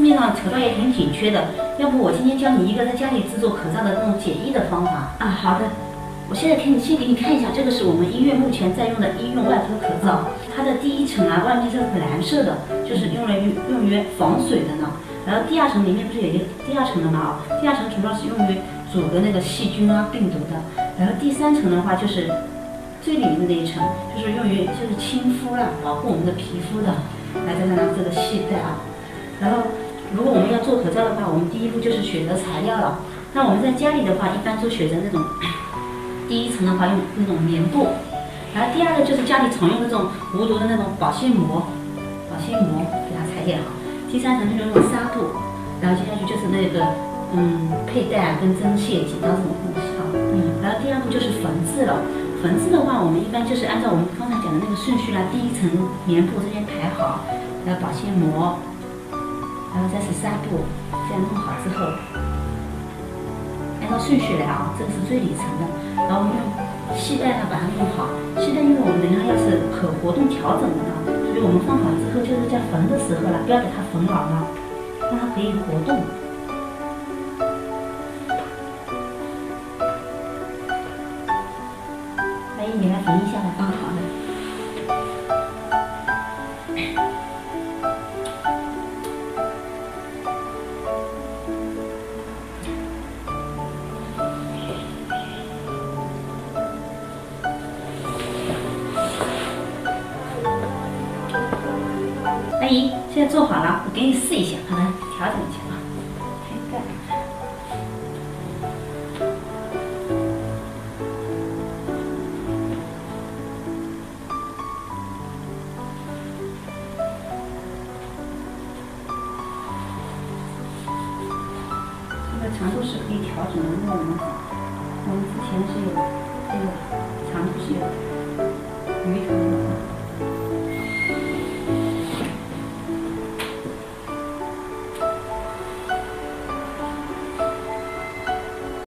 面上口罩也挺紧缺的，要不我今天教你一个在家里制作口罩的那种简易的方法。啊，好的。我现在先给你看一下，这个是我们医院目前在用的医用外科口罩，它的第一层啊，外面是蓝色的，就是用于防水的呢。然后第二层里面不是有一个第二层的嘛？第二层主要是用于阻隔那个细菌啊、病毒的。然后第三层的话就是最里面的那一层，就是用于就是亲肤啦，保护我们的皮肤的。来再拿这个细带啊，然后如果我们要做口罩的话，我们第一步就是选择材料了。那我们在家里的话，一般都选择那种。第一层的话用那种棉布，然后第二个就是家里常用的这种无毒的那种保鲜膜给它裁剪好。第三层就是用纱布，然后接下去就是那个佩戴啊跟针线、剪刀这种东西啊。然后第二步就是缝制了。缝制的话，我们一般就是按照我们刚才讲的那个顺序啦，第一层棉布这边排好，然后保鲜膜，然后再是纱布，这样弄好之后。按照顺序来啊，这个是最里层的，然后我们用系带呢把它弄好。系带因为我们等一下要是可活动调整的呢，所以我们放好之后就是在缝的时候了，不要给它缝牢了，让它可以活动。阿姨，你来缝一下来。好的。阿姨，现在做好了，我给你试一下，好的，调整一下啊。开盖。这个长度是可以调整的，因为我们之前是有这个长度是有鱼头的。